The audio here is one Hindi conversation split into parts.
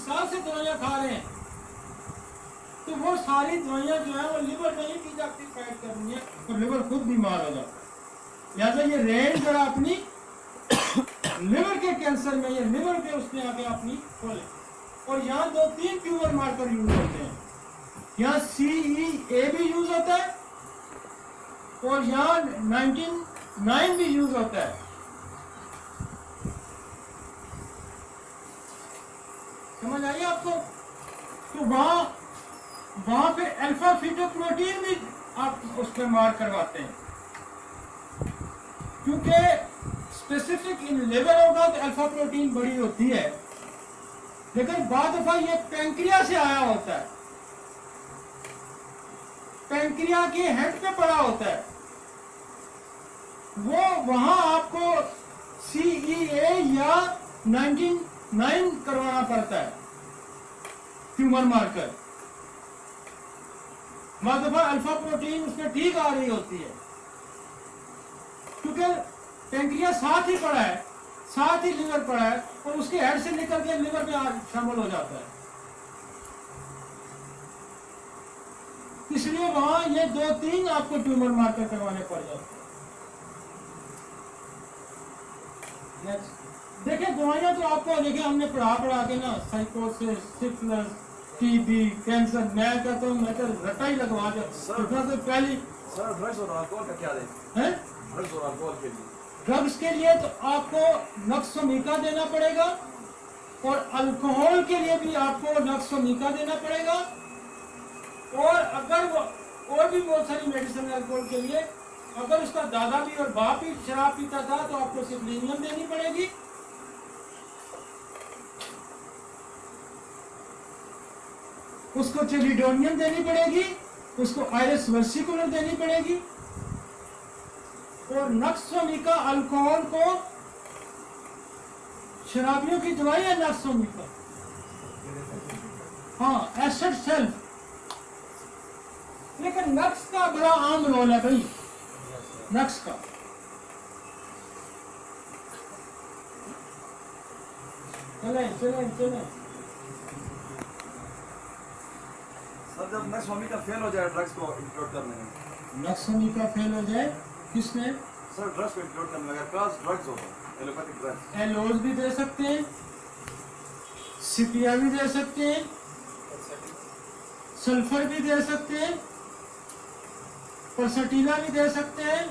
साल से दवाइयाँ खा रहे हैं, तो वो सारी दवाइयाँ जो है वो लिवर में ही की जाती फाइट करनी है और लिवर खुद बीमार हो जाता है। लिहाजा ये रेंज जरा अपनी लिवर के कैंसर में, ये लिवर के उसमें आके अपनी खोले। और यहाँ 2-3 ट्यूमर मार्कर यूज होते हैं। यहाँ CEA भी यूज होता है और यहाँ 99 भी यूज होता है। समझ आई आपको? तो वहां पे अल्फा फीटोप्रोटीन भी आप उस पर मार करवाते हैं, क्योंकि स्पेसिफिक इन लिवर होगा तो अल्फा प्रोटीन बड़ी होती है, लेकिन बाद दफा ये पैंक्रिया से आया होता है, पैंक्रिया के हेड पे पड़ा होता है, वो वहां आपको CEA या 99 करवाना पड़ता है ट्यूमर मार्कर। बाद दफा अल्फा प्रोटीन उसमें ठीक आ रही होती है, क्योंकि पैंक्रिया साथ ही पड़ा है, साथ ही लिवर पड़ा है और उसके हेड से निकल के लिवर में शामिल हो जाता है। इसलिए वहां ये 2-3 आपको ट्यूमर मार्कर करवाने पड़ जाते हैं। देखिए दवाइयां तो आपको देखिए हमने पढ़ा के ना, साइकोसिस, सिफिलिस, TB, कैंसर, मैं कहता हूँ मैं तो रटा ही लगवा दो। तो पहली सर ड्रग्स और अल्कोहल का क्या है? ड्रग्स और अल्कोहल के लिए, ड्रग्स के लिए तो आपको नक्सोमीका देना पड़ेगा और अल्कोहल के लिए भी आपको नक्सोमीका देना पड़ेगा। और अगर वो और भी बहुत सारी मेडिसिन अल्कोहल के लिए, अगर उसका दादा भी और बाप भी शराब पीता था तो आपको सिप्लिनियम देनी पड़ेगी। उसको चेलिडोनियम देनी पड़ेगी, उसको आयरस वर्सिकुलर देनी पड़ेगी। और नक्सोमीका अल्कोहल को शराबियों की दवाई है नक्सोमीका, हाँ एसिड सेल्फ। लेकिन नक्स का बड़ा आम रोल है भाई, नक्स का। चले चले चले सर जब नक्सोमीका फेल हो जाए ड्रग्स को इंक्लूड करने में, नक्सोमीका फेल हो जाए किसमें? सर ड्रग्स को इंक्लूड करने में अगर क्रॉस ड्रग्स हो, एलोपैथिक ड्रग्स, एलोज भी दे सकते हैं, सिपिया भी दे सकते हैं, सल्फर भी दे सकते हैं, परसटीला भी दे सकते हैं,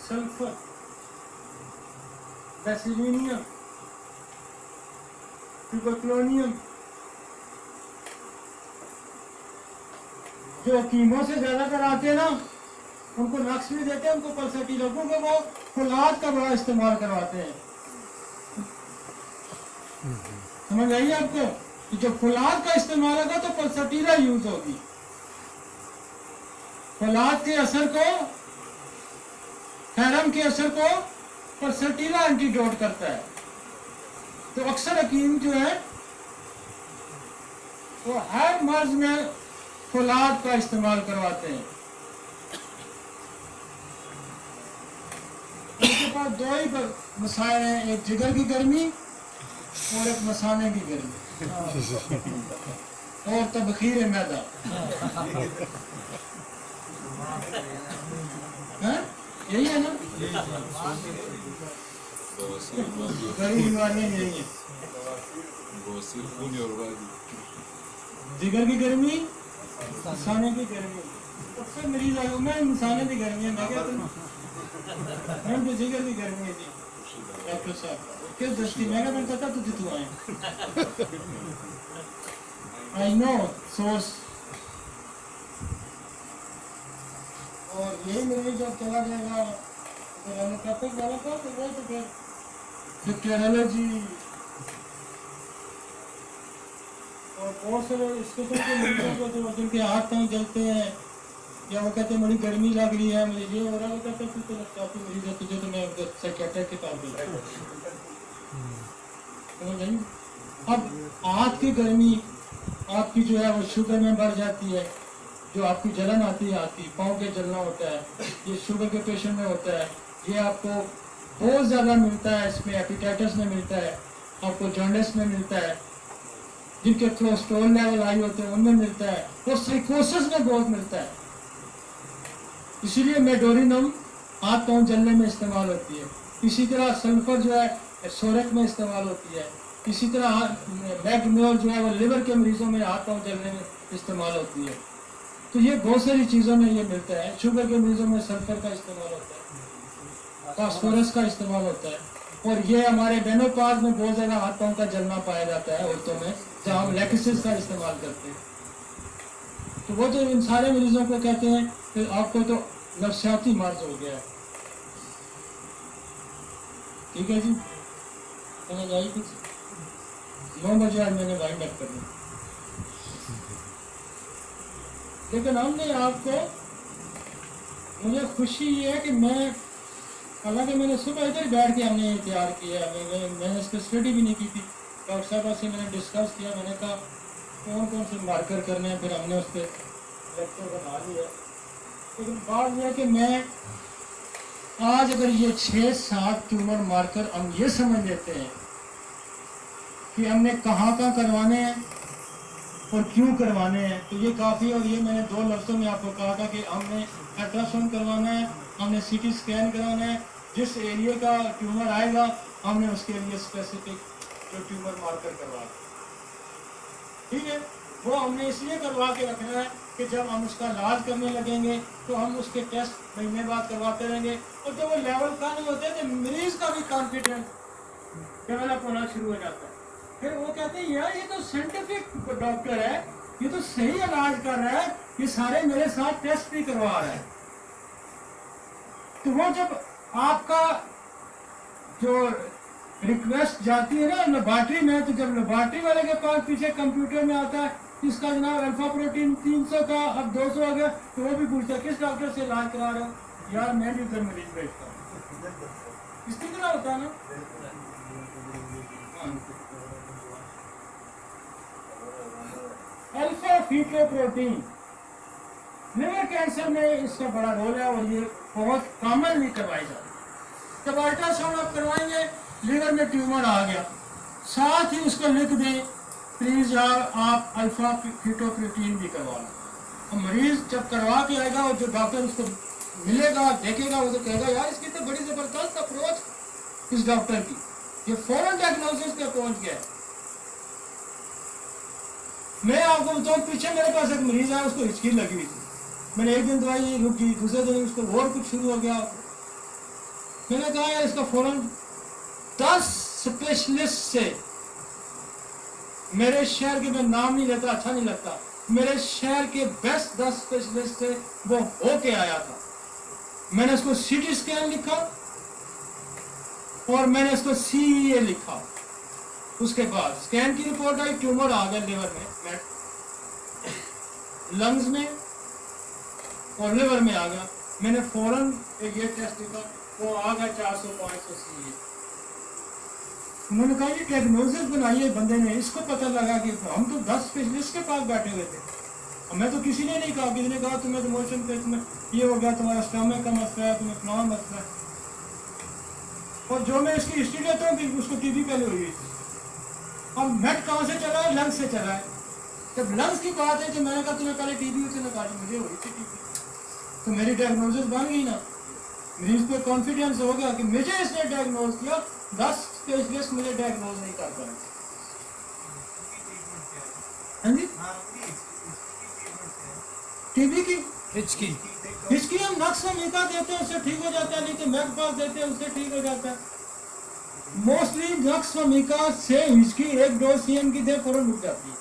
सल्फर, बेसिलिनियम, ट्यूबरक्लोनियम। जो कीमो से ज्यादातर आते हैं ना, उनको नक्स भी देते हैं, उनको पल्सटीला, क्योंकि वो फौलाद का बड़ा इस्तेमाल करवाते हैं। समझ आइए आपको कि जब फौलाद का इस्तेमाल होगा तो पल्सटीला यूज होगी। फौलाद के असर को, थैरम के असर को पल्सटीला एंटीडोट करता है। तो अक्सर हकीम जो है वो हर मर्ज में फौलाद का इस्तेमाल करवाते हैं। उनके पास दो ही मसाइल हैं, एक जिगर की गर्मी और एक मसाने की गर्मी और तबखीर मैदा। यही है ना, गरीब बीमारियां यही है। जिगर की गर्मी, मसाने की गर्मी। सबसे मरीज आया मैं मसाने की गर्मी है, मैं क्या हम तो जिगर की गर्मी है जी डॉक्टर साहब किस दस्ती, मैं क्या पता था तुझे तू आए। I know source. और यही मरीज जब चला जाएगा तो वाला था तो वो तो फिर कैरोलॉजी और बहुत सारे इसके के मरीजों को जो जिनके हाथ पांव जलते हैं या वो कहते हैं बड़ी गर्मी लग रही है, मुझे ये हो रहा है, वो कहते हैं तो काफी मरीज है तुझे, तो मैं साइकियाट्रिस्ट के पास गया। समझ आई? अब हाथ की गर्मी आपकी जो है वो शुगर में बढ़ जाती है, जो आपकी जलन आती है, पाँव के जलना होता है, ये शुगर के पेशेंट में होता है। ये आपको बहुत ज़्यादा मिलता है, इसमें हेपेटाइटिस में मिलता है, आपको जॉन्डिस में मिलता है, जिनके कोलेस्ट्रॉल लेवल हाई होते हैं उनमें मिलता है, और साइकोसिस में बहुत मिलता है। इसीलिए मेडोरिनम हाथ पाँव जलने में इस्तेमाल होती है। इसी तरह सल्फर जो है सोरेक में इस्तेमाल होती है। इसी तरह मैग्नोल जो है वो लिवर के मरीजों में हाथ पाँव जलने में इस्तेमाल होती है। तो ये बहुत सारी चीज़ों में ये मिलता है। शुगर के मरीजों में सल्फर का इस्तेमाल होता है, फास्फोरस का इस्तेमाल होता है, और ये हमारे मेनोपॉज में बहुत ज़्यादा हाथ पाँव का जलना पाया जाता है औरतों में, जहाँ हम लैक्सिस का इस्तेमाल करते हैं। तो वो जो इन सारे मरीजों को कहते हैं कि आपको तो नफसियाती मर्ज हो गया है। ठीक है जी, समझ आई कुछ? 9 बजे आज मैंने वाइंड अप करना, लेकिन हमने आपको, मुझे खुशी ये है कि मैं, हालांकि मैंने सुबह इधर बैठ के हमने ये तैयार किया, मैंने इस पर स्टडी भी नहीं की थी। डॉक्टर साहब से मैंने डिस्कस किया, मैंने कहा कौन कौन से मार्कर करने हैं, फिर हमने उस पर लेक्चर बना लिया। लेकिन बात यह है कि मैं आज अगर ये 6-7 ट्यूमर मार्कर हम ये समझ लेते हैं कि हमने कहाँ करवाने हैं और क्यों करवाने हैं, तो ये काफ़ी। और ये मैंने 2 लफ्ज़ों में आपको कहा था कि हमने अल्ट्रासाउंड करवाना है, हमने सीटी स्कैन करवाना है, जिस एरिया का ट्यूमर आएगा हमने उसके लिए स्पेसिफिक जो ट्यूमर मार्कर करवा, ठीक है, वो हमने इसलिए करवा के रखना है कि जब हम उसका इलाज करने लगेंगे तो हम उसके टेस्ट महीने बाद करवाते रहेंगे, और जब वो लेवल कम होते हैं तो मरीज का भी कॉन्फिडेंस डेवलप होना शुरू हो जाता है। फिर वो कहते हैं यार ये तो साइंटिफिक डॉक्टर है, ये तो सही इलाज कर रहा है, ये सारे मेरे साथ टेस्ट भी करवा रहा है। तो वो जब आपका जो रिक्वेस्ट जाती है ना लेबॉर्ट्री में, तो जब लेबॉर्ट्री वाले के पास पीछे कंप्यूटर में आता है इसका जनाब अल्फा प्रोटीन 300 का अब 200 आ गया, तो वो भी पूछता है किस डॉक्टर से इलाज करा रहे हो, यार मैं भी उधर मरीज भेजता हूँ। इस तरह होता है ना। अल्फा फीटोप्रोटीन लिवर कैंसर में इसका बड़ा रोल है, और ये बहुत कॉमनली करवाई जाती है। जब अल्ट्रासाउंड आप करवाएंगे, लिवर में ट्यूमर आ गया, साथ ही उसको लिख दें प्लीज आप अल्फा फीटोप्रोटीन भी करवा लें। और मरीज जब करवा के आएगा और जो डॉक्टर उसको मिलेगा देखेगा, वो तो कहेगा यार इसकी तो बड़ी जबरदस्त अप्रोच इस डॉक्टर की, ये फौरन डायग्नोसिस पे पहुंच गया है। मैं आपको बताऊं, पीछे मेरे पास एक मरीज है, उसको हिचकी लगी हुई थी, मैंने एक दिन दवाई रुकी, दूसरे दिन उसको और कुछ शुरू हो गया। मैंने कहा यार इसका फौरन 10 स्पेशलिस्ट से, मेरे शहर के, मैं नाम नहीं लेता, अच्छा नहीं लगता, मेरे शहर के बेस्ट 10 स्पेशलिस्ट से वो होके आया था। मैंने उसको सीटी स्कैन लिखा और मैंने उसको CEA लिखा। उसके बाद स्कैन की रिपोर्ट आई, ट्यूमर आ गया लिवर में, लंग्स में और लिवर में आ गया। मैंने फौरन एक ये टेस्ट लिखा, वो आ गया 400-500 CEA। उन्होंने कहा ये डायग्नोसिस बनाई है बंदे ने, इसको पता लगा कि हम तो 10 स्पेशलिस्ट के पास बैठे हुए थे, और मैं तो किसी ने नहीं कहा, किसी ने कहा तुम्हें तो मोशन पे तुम्हें ये हो गया, तुम्हारा स्टमक का मसला है, तुम्हें फलाना मसला है। और जो मैं इसकी हिस्ट्री लेता हूँ कि उसको TB पहले हुई थी। अब मेट कहाँ से चला है? लंग्स से चला है। जब लंग्स की बात है तो मैंने कहा तुम्हें पहले TB उसने कहा मुझे हुई थी TB, तो मेरी डायग्नोसिस बन गई ना, मरीज को कॉन्फिडेंस हो गया कि मुझे इसने डायग्नोज किया, 10 स्पेशलिस्ट मुझे डायग्नोज नहीं कर पाए। हाँ जी, TB की हिचकी हम नक्स मीका देते हैं उससे ठीक हो जाता है, नहीं तो मैकपास देते हैं उससे ठीक हो जाता है। मोस्टली नक्स मीका से हिचकी 1 डोज CM की दे फौरन रुक जाती है।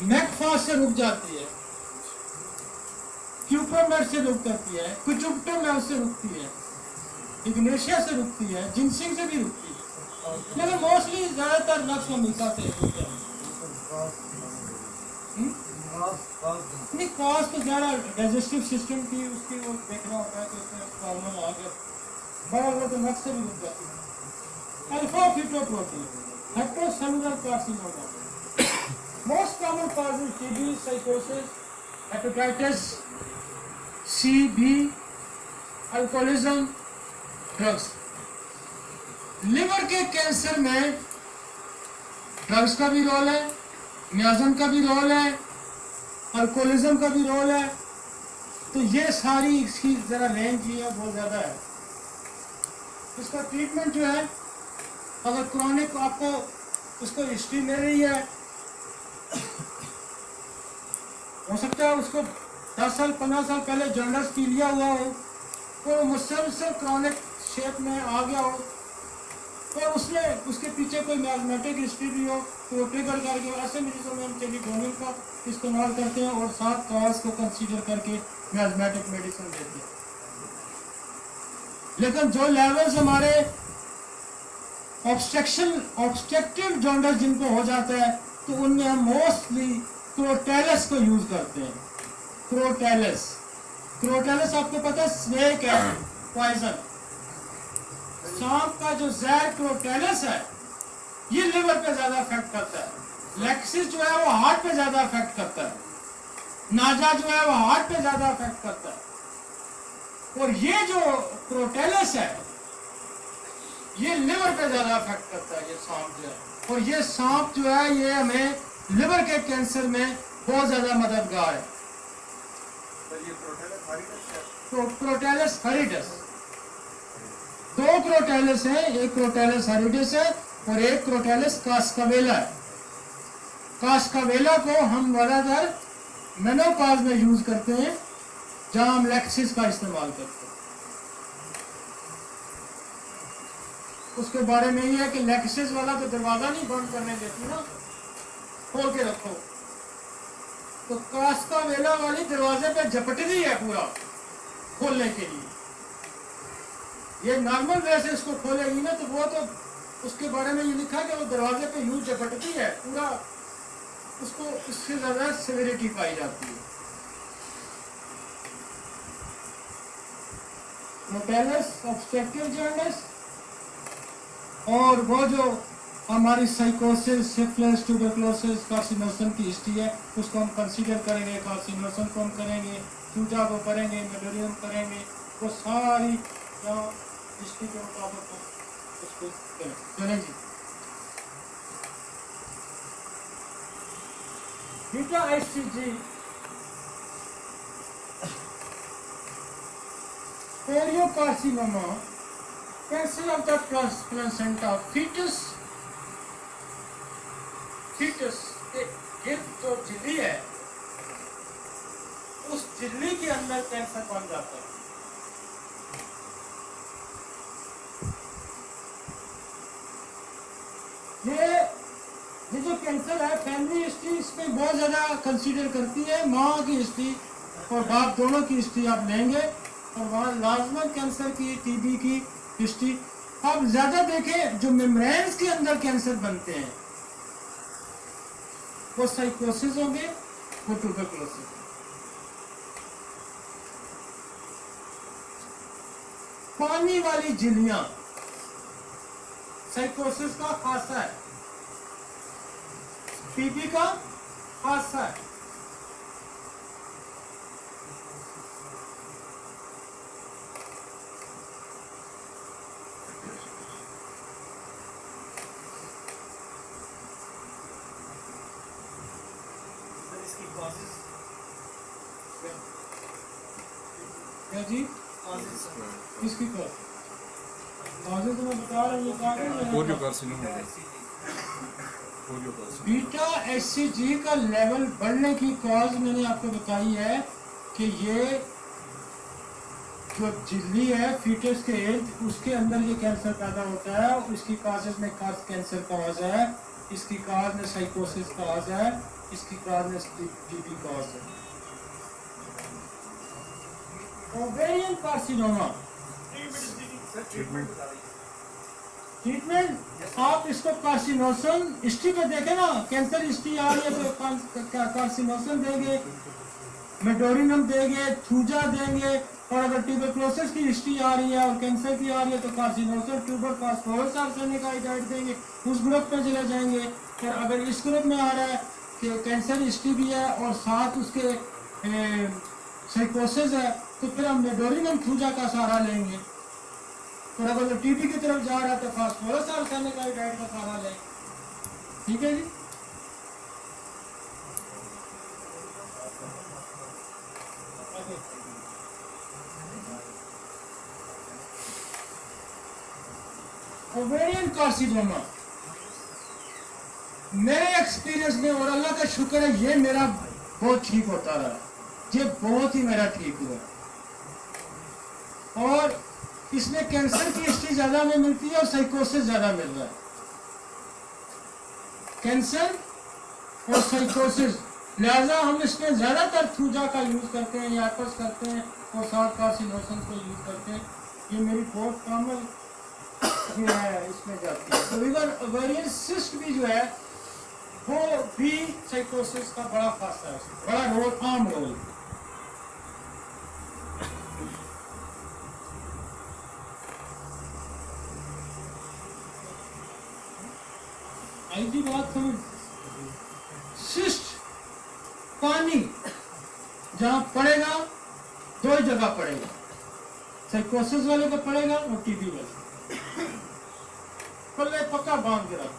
मैकफास से रुक जाती है, क्यूप्रोमेट से रुक जाती है, कुचुप्टोमेट से रुकती है, इग्नेशिया से रुकती है, जिनसिंग से भी रुकती है, लेकिन मोस्टली ज्यादातर नक्स मीका से रुक जाती है। नहीं, कॉज तो ज़्यादा डाइजेस्टिव सिस्टम की उसकी वो देखना होता है कि उसमें प्रॉब्लम आ गया, बड़ा हुआ तो नक्स से भी रुक जाती है। Alpha fetoprotein, hepatocellular carcinoma, most common causes TB, साइकोसिस, hepatitis, C B alcoholism drugs. Liver के कैंसर में ड्रग्स का भी रोल है, मियाज़न का भी रोल है, अल्कोहलिज्म का भी रोल है। तो ये सारी इसकी जरा रेंज ही है, बहुत ज़्यादा है। इसका ट्रीटमेंट जो है, अगर क्रॉनिक आपको उसको हिस्ट्री ले रही है, हो सकता है उसको 10 साल 15 साल पहले जॉन्डिस पी लिया हुआ हो, तो मुसलसल क्रॉनिक शेप में आ गया हो, और उसने उसके पीछे कोई मैग्नेटिक हिस्ट्री भी हो, तो ट्रिगर करके ऐसे मरीजों में हम टेलीफोनिक का इस्तेमाल करते हैं और 7 कॉज को कंसीडर करके मैग्नेटिक मेडिसिन देते हैं। लेकिन जो लेवल्स हमारे ऑब्स्ट्रक्टिव जॉन्डिस जिनको हो जाता है, तो उनमें हम मोस्टली क्रोटेलस को यूज करते हैं। क्रोटेलस आपको पता है स्नेक है, पॉइजन, सांप का जो जहर क्रोटेलस है, ये लिवर पे ज्यादा इफेक्ट करता है। लेक्सिस जो है वो हार्ट पे ज्यादा इफेक्ट करता है, नाजा जो है वो हार्ट पे ज्यादा इफेक्ट करता है। और ये जो क्रोटेलस है, ये लिवर पे ज्यादा इफेक्ट करता है, ये सांप जो है। और ये सांप जो है, ये हमें लिवर के कैंसर में बहुत ज्यादा मददगार है। तो क्रोटेलस हेरिडेस, 2 क्रोटेलस है, एक क्रोटेलस हेरिडेस है और एक क्रोटेलस कास्कावेला है। कास्कावेला को हम ज्यादातर मेनोपॉज में यूज करते हैं, जहां हम लेक्सिस का इस्तेमाल करते हैं। उसके बारे में ये है कि लेक्सिस वाला तो दरवाजा नहीं बंद करने देती ना, खोल के रखो। तो कास्कावेला वाली दरवाजे पे झपटती है पूरा खोलने के लिए। ये नॉर्मल वे से इसको खोलेगी ना, तो वो तो उसके बारे में ये लिखा कि वो दरवाजे पे यूं झपटती है पूरा, उसको इससे ज्यादा सिविरिटी पाई जाती है। क्रोटेलस ऑब्स्ट्रक्टिव जॉन्डिस, और वो जो हमारी साइकोसिस, सिफिलिस, ट्यूबरकुलोसिस, कार्सिनोसन की हिस्ट्री है, उसको हम कंसीडर करेंगे। कार्सिनोसन को हम करेंगे, चूजा को करेंगे, मेलोरियम करेंगे, वो सारी हिस्ट्री के मुताबिक उसको करें। चलें जी। Beta HCG choriocarcinoma, cancer of the placenta, foetus के जो झिल्ली है, उस झिल्ली के अंदर कैंसर बन जाता है। ये जो कैंसर है, फैमिली हिस्ट्री इसमें बहुत ज्यादा कंसीडर करती है। माँ की हिस्ट्री और बाप दोनों की हिस्ट्री आप लेंगे, और वहाँ लाजमन कैंसर की, टीबी की हिस्ट्री आप ज्यादा देखें। जो मेम्ब्रेन्स के अंदर कैंसर बनते हैं, वो साइकोसिस होंगे, वो ट्यूबरकुलोसिस। पानी वाली झिल्लियां साइकोसिस का खासा है, टीबी का खासा है। क्या जी? किसकी कॉज? कॉजेज तो मैं बता रहा हूँ। बीटा HCG का लेवल बढ़ने की कॉज मैंने आपको बताई है कि ये जो झिल्ली है फीटस के एज, उसके अंदर ये कैंसर पैदा होता है। इसकी कॉजेज में कैंसर कॉज है, इसकी कॉज में साइकोसिस कॉज है, इसकी कॉज में टीबी कॉज है। ओवेरियन कार्सिनोमा ट्रीटमेंट, आप इसको कार्सिनोसन हिस्ट्री पे देखें ना, कैंसर हिस्ट्री आ रही है तो कार्सिनोसन देंगे, मेडोरिनम देंगे, थूजा देंगे। और अगर ट्यूबरकुलोसिस की हिस्ट्री आ रही है और कैंसर की आ रही है तो कार्सिनोसन, ट्यूबर, फास्फोरस आर्सेनिक आइडाइड देंगे, उस ग्रुप में चले जाएंगे। फिर अगर इस ग्रुप में आ रहा है कि कैंसर हिस्ट्री भी है और साथ उसके साइकोसिस है तो फिर हम मेडोरिनम थूजा का सहारा लेंगे। और अगर टीबी की तरफ जा रहा है तो फास्फोरस आर्सेनिक आयोडाइड का सहारा लें। ठीक है जी। ओवेरियन कार्सिनोमा मेरे एक्सपीरियंस में, और अल्लाह का शुक्र है ये मेरा बहुत ठीक होता रहा, ये बहुत ही मेरा ठीक हुआ। और इसमें कैंसर की हिस्ट्री ज्यादा में मिलती है और साइकोसिस ज्यादा मिल रहा है। कैंसर और साइकोसिस, लिहाजा हम इसमें ज्यादातर थूजा का यूज करते हैं, यापस करते हैं और साथ कार्सिनोसिस को यूज करते हैं। ये मेरी बहुत कॉमन जो है इसमें जाती है। तो इधर ओवेरियन सिस्ट भी जो है वो भी साइकोसिस का बड़ा खासा है, बड़ा रोल, आम रोल। आई बात समझ, सिस्ट पानी जहां पड़ेगा दो ही जगह पड़ेगा, साइकोसिस वाले को पड़ेगा और टीबी वाले पल्ले पक्का बांध के रख।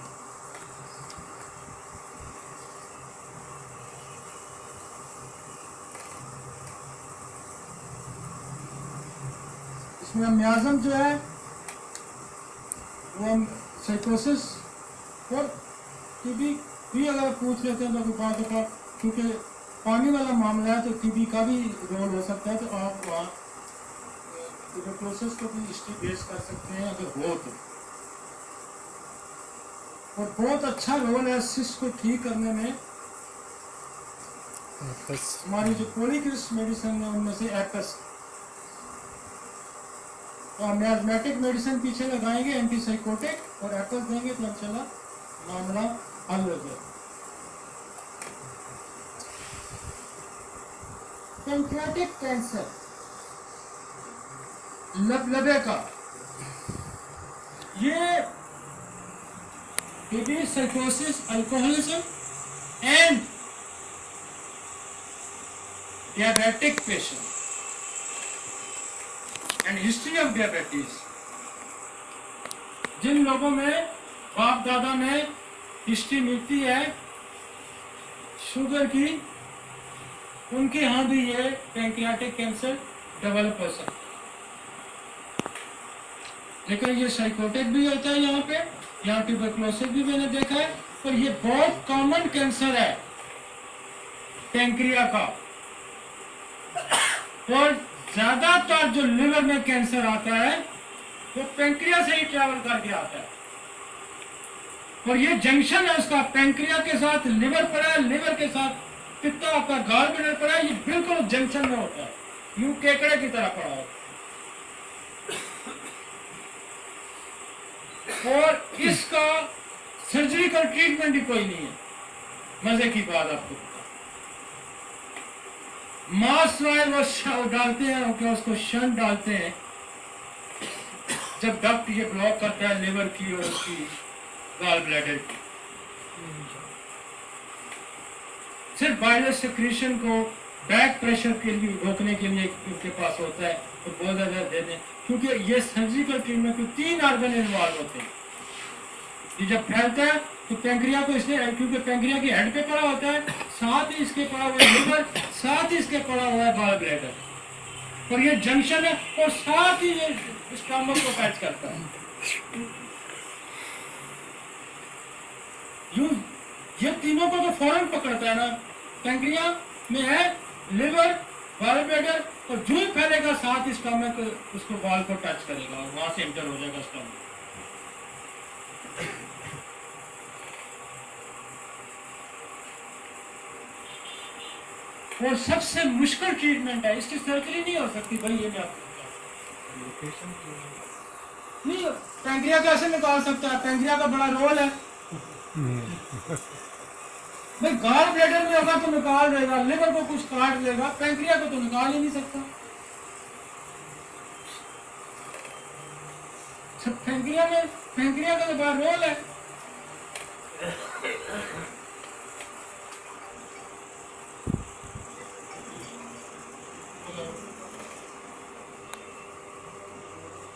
इसमें म्याज़म जो है वो हम साइकोसिस और टीबी भी अगर पूछ लेते हैं तो बात का, क्योंकि पानी वाला मामला है तो टीबी का भी रोल हो सकता है, तो आप वहाँ ट्यूबरकुलोसिस को भी हिस्ट्री बेस कर सकते हैं अगर हो तो। और बहुत अच्छा रोल है सिस्ट को ठीक करने में हमारी जो पॉलीक्रिस्ट मेडिसिन है उनमें से एपस। तो हम मैथमेटिक मेडिसिन पीछे लगाएंगे, एंटीसाइकोटिक और एपस देंगे तो इंशाल्लाह मामला हल हो जाए। पैंक्रियाटिक कैंसर, लबलबे का, ये टीबी, साइकोसिस, alcoholism and diabetic patient and history of diabetes, जिन लोगों में बाप दादा में हिस्ट्री मिलती है शुगर की, उनके यहाँ भी ये पैंक्रियाटिक कैंसर डेवलप हो सकता है। लेकिन ये साइकोटिक भी होता है यहाँ ट्यूबरकुलोसिस भी मैंने देखा है, और ये बहुत कॉमन कैंसर है पैंक्रिया का। और ज्यादातर जो लिवर में कैंसर आता है वो पैंक्रिया से ही ट्रैवल करके आता है, और ये जंक्शन है उसका, पैंक्रिया के साथ लिवर पड़ा है, लिवर के साथ पित्ता आपका गाल ब्लैडर पड़ा है, ये बिल्कुल जंक्शन में होता है, यूं केकड़े की तरह पड़ा है। और इसका सर्जिकल ट्रीटमेंट भी कोई नहीं है। मजे की बात आपको, मास वो डालते हैं, क्या उसको शंट डालते हैं, जब डक्ट ये ब्लॉक करता है लिवर की और उसकी गॉल ब्लैडर की, सिर्फ बाइलर सेक्रेशन को बैक प्रेशर के लिए रोकने के लिए उनके पास होता है, तो बहुत ज्यादा दे दें, क्योंकि ये सर्जिकल ट्रीटमेंट में 3 ऑर्गन इन्वॉल्व होते हैं। ये जब फैलता है तो पैंक्रिया को इसलिए, क्योंकि पैंक्रिया की हेड पे पड़ा होता है, साथ ही इसके पड़ा हुआ है लिवर, साथ ही इसके पड़ा हुआ है गॉल ब्लैडर, और ये जंक्शन है, और साथ ही ये स्टमक को टच करता है। ये तीनों को तो फौरन पकड़ता है ना, पैंक्रिया में है लिवर, गॉल ब्लैडर, और जो ही फैलेगा साथ ही स्टमक उसको गॉल को टच करेगा और वहां से एंटर हो जाएगा स्टमक। और सबसे मुश्किल ट्रीटमेंट है, इसकी सर्जरी नहीं हो सकती भाई, ये मैं आपको नहीं, पैंक्रिया कैसे निकाल सकता है, पैंक्रिया का बड़ा रोल है भाई, गॉल ब्लैडर में होगा तो निकाल देगा, लिवर को कुछ काट देगा, पैंक्रिया को तो निकाल ही नहीं सकता। सब पैंक्रिया का तो बड़ा रोल है। जाएगा।